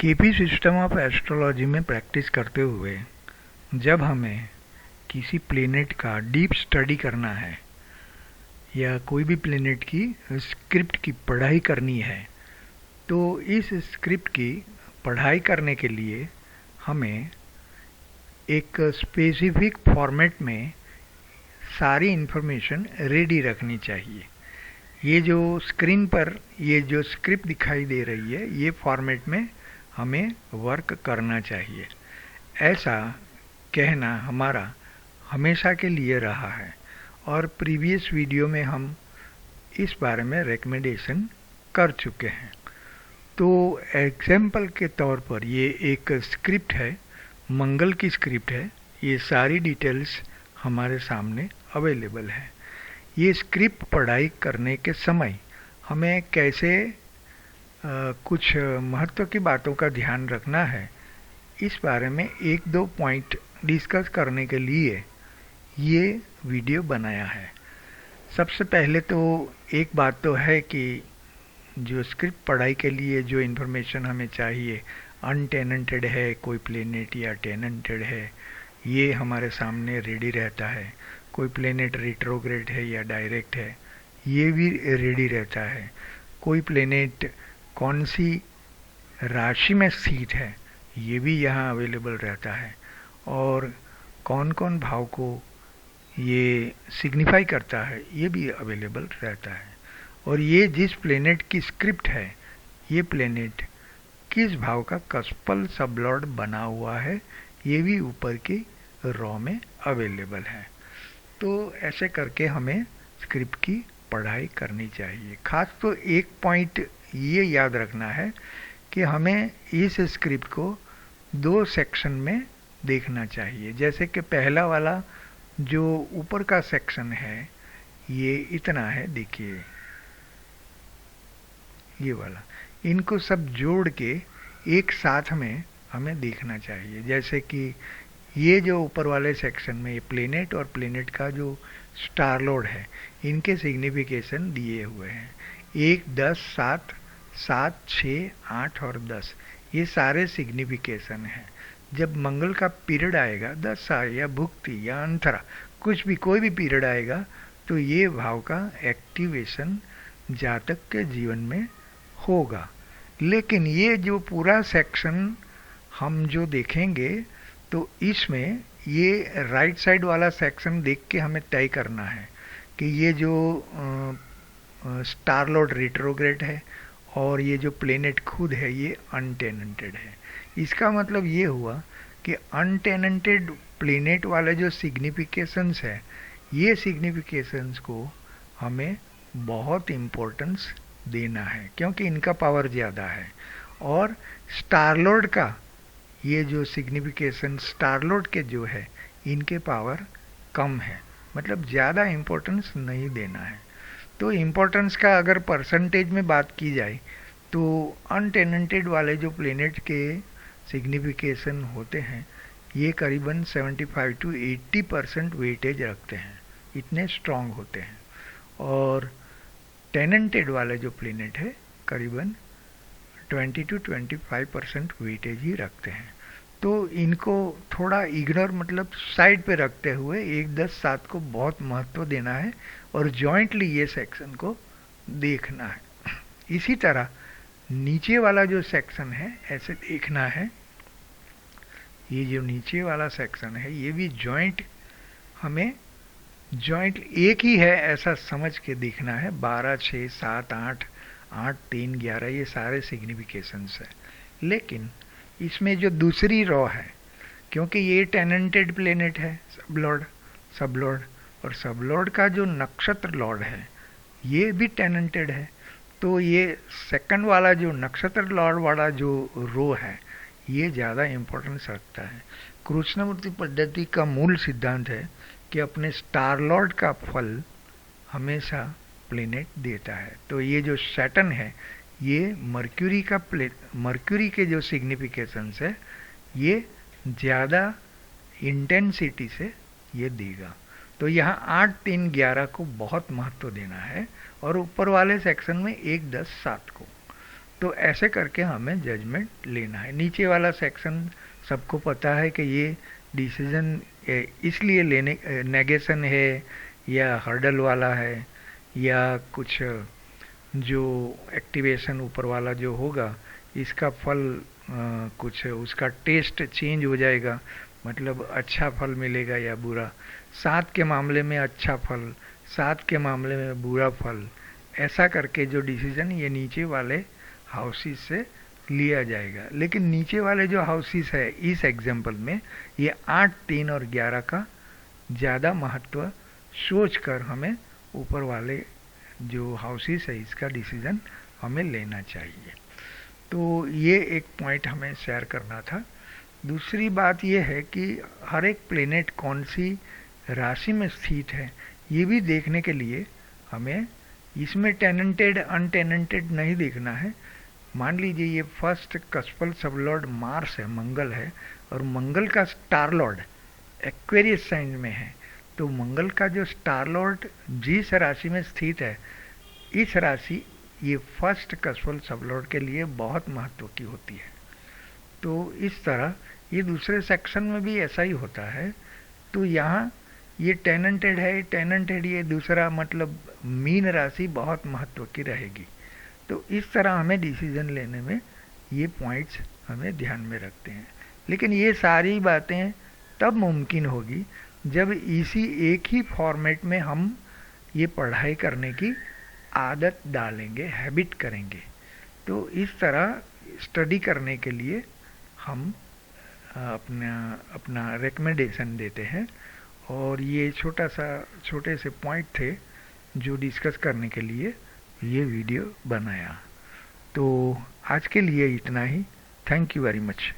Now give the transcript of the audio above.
KP system of astrology में practice करते हुए जब हमें किसी प्लेनेट का डीप स्टडी करना है या कोई भी प्लेनेट की स्क्रिप्ट की पढ़ाई करनी है, तो इस स्क्रिप्ट की पढ़ाई करने के लिए हमें एक स्पेसिफिक फॉर्मेट में सारी इन्फॉर्मेशन रेडी रखनी चाहिए। ये जो स्क्रीन पर ये जो स्क्रिप्ट दिखाई दे रही है, ये फॉर्मेट में हमें वर्क करना चाहिए। ऐसा कहना हमारा हमेशा के लिए रहा है और प्रीवियस वीडियो में हम इस बारे में रिकमेंडेशन कर चुके हैं। तो एग्जाम्पल के तौर पर ये एक स्क्रिप्ट है, मंगल की स्क्रिप्ट है। ये सारी डिटेल्स हमारे सामने अवेलेबल है। ये स्क्रिप्ट पढ़ाई करने के समय हमें कैसे कुछ महत्व की बातों का ध्यान रखना है, इस बारे में एक दो पॉइंट डिस्कस करने के लिए ये वीडियो बनाया है। सबसे पहले तो एक बात तो है कि जो स्क्रिप्ट पढ़ाई के लिए जो इन्फॉर्मेशन हमें चाहिए, अनटेनेंटेड है कोई प्लेनेट या टेनेंटेड है, ये हमारे सामने रेडी रहता है। कोई प्लेनेट रिट्रोग्रेड है या डायरेक्ट है, ये भी रेडी रहता है। कोई प्लेनेट कौन सी राशि में स्थित है, ये भी यहाँ अवेलेबल रहता है। और कौन कौन भाव को ये सिग्निफाई करता है, ये भी अवेलेबल रहता है। और ये जिस प्लेनेट की स्क्रिप्ट है, ये प्लेनेट किस भाव का कस्पल सबलॉर्ड बना हुआ है, ये भी ऊपर की रॉ में अवेलेबल है। तो ऐसे करके हमें स्क्रिप्ट की पढ़ाई करनी चाहिए। खास तो एक पॉइंट ये याद रखना है कि हमें इस स्क्रिप्ट को दो सेक्शन में देखना चाहिए। जैसे कि पहला वाला जो ऊपर का सेक्शन है, ये इतना है, देखिए ये वाला, इनको सब जोड़ के एक साथ में हमें देखना चाहिए। जैसे कि ये जो ऊपर वाले सेक्शन में ये प्लेनेट और प्लेनेट का जो स्टार लॉर्ड है, इनके सिग्निफिकेशन दिए हुए हैं। 1, 10, 7, 7, 6, 8 और 10, ये सारे सिग्निफिकेशन हैं। जब मंगल का पीरियड आएगा, दशा या भुक्ति या अंतरा, कुछ भी कोई भी पीरियड आएगा, तो ये भाव का एक्टिवेशन जातक के जीवन में होगा। लेकिन ये जो पूरा सेक्शन हम जो देखेंगे, तो इसमें ये राइट साइड वाला सेक्शन देख के हमें तय करना है कि ये जो स्टार लॉर्ड रिट्रोग्रेड है और ये जो प्लेनेट खुद है, ये अनटेनेंटेड है। इसका मतलब ये हुआ कि अनटेनेंटेड प्लेनेट वाले जो सिग्निफिकेशंस है, ये सिग्निफिकेशंस को हमें बहुत इम्पोर्टेंस देना है, क्योंकि इनका पावर ज़्यादा है। और स्टार लॉर्ड का ये जो सिग्निफिकेशन स्टार लॉर्ड के जो है, इनके पावर कम है, मतलब ज़्यादा इम्पोर्टेंस नहीं देना है। तो इम्पोर्टेंस का अगर परसेंटेज में बात की जाए, तो अनटेनेंटेड वाले जो प्लेनेट के सिग्निफिकेशन होते हैं, ये करीबन 75 to 80% वेटेज रखते हैं, इतने स्ट्रॉन्ग होते हैं। और टेनेंटेड वाले जो प्लेनेट है, करीबन 20 to 25% वेटेज ही रखते हैं। तो इनको थोड़ा इग्नोर, मतलब साइड पे रखते हुए 1, 10, 7 को बहुत महत्व देना है और जॉइंटली ये सेक्शन को देखना है। इसी तरह नीचे वाला जो सेक्शन है, ऐसे देखना है। ये जो नीचे वाला सेक्शन है, ये भी जॉइंट, हमें जॉइंट एक ही है ऐसा समझ के देखना है। 12, 6, 7, 8, 8, 3, 11, ये सारे सिग्निफिकेशंस है। लेकिन इसमें जो दूसरी रॉ है, क्योंकि ये टेनेंटेड प्लेनेट है, सबलॉर्ड और सबलॉर्ड का जो नक्षत्र लॉर्ड है, ये भी टेनेंटेड है। तो ये सेकंड वाला जो नक्षत्र लॉर्ड वाला जो रो है, ये ज़्यादा इम्पोर्टेंस रखता है। कृष्णमूर्ति पद्धति का मूल सिद्धांत है कि अपने स्टार लॉर्ड का फल हमेशा प्लेनेट देता है। तो ये जो सैटर्न है, ये मर्क्यूरी के जो सिग्निफिकेशंस है, ये ज़्यादा इंटेंसिटी से ये देगा। तो यहाँ 8, 3, 11 को बहुत महत्व देना है और ऊपर वाले सेक्शन में 1, 10, 7 को। तो ऐसे करके हमें जजमेंट लेना है। नीचे वाला सेक्शन सबको पता है कि ये डिसीजन इसलिए लेने नेगेशन है या हर्डल वाला है या कुछ जो एक्टिवेशन ऊपर वाला जो होगा इसका फल कुछ उसका टेस्ट चेंज हो जाएगा, मतलब अच्छा फल मिलेगा या बुरा। 7 के मामले में अच्छा फल, 7 के मामले में बुरा फल, ऐसा करके जो डिसीजन ये नीचे वाले हाउसेस से लिया जाएगा। लेकिन नीचे वाले जो हाउसेस है इस एग्जाम्पल में ये 8, 3 और 11 का ज़्यादा महत्व सोचकर हमें ऊपर वाले जो हाउसेस है इसका डिसीजन हमें लेना चाहिए। तो ये एक पॉइंट हमें शेयर करना था। दूसरी बात ये है कि हर एक प्लेनेट कौन सी राशि में स्थित है ये भी देखने के लिए हमें इसमें टेनेंटेड अनटेनेंटेड नहीं देखना है। मान लीजिए ये फर्स्ट कस्पल सबलॉर्ड मार्स है, मंगल है, और मंगल का स्टार लॉर्ड एक्वेरियस साइन में है, तो मंगल का जो स्टार लॉर्ड जिस राशि में स्थित है इस राशि ये फर्स्ट कस्पल सबलॉर्ड के लिए बहुत महत्व की होती है। तो इस तरह ये दूसरे सेक्शन में भी ऐसा ही होता है। तो यहाँ ये टेनेंटेड है, टेनेंटेड ये दूसरा मतलब मीन राशि बहुत महत्व की रहेगी। तो इस तरह हमें डिसीजन लेने में ये पॉइंट्स हमें ध्यान में रखते हैं। लेकिन ये सारी बातें तब मुमकिन होगी जब इसी एक ही फॉर्मेट में हम ये पढ़ाई करने की आदत डालेंगे, हैबिट करेंगे। तो इस तरह स्टडी करने के लिए हम अपना रिकमेंडेशन देते हैं। और ये छोटे से पॉइंट थे जो डिस्कस करने के लिए ये वीडियो बनाया। तो आज के लिए इतना ही। Thank you very much.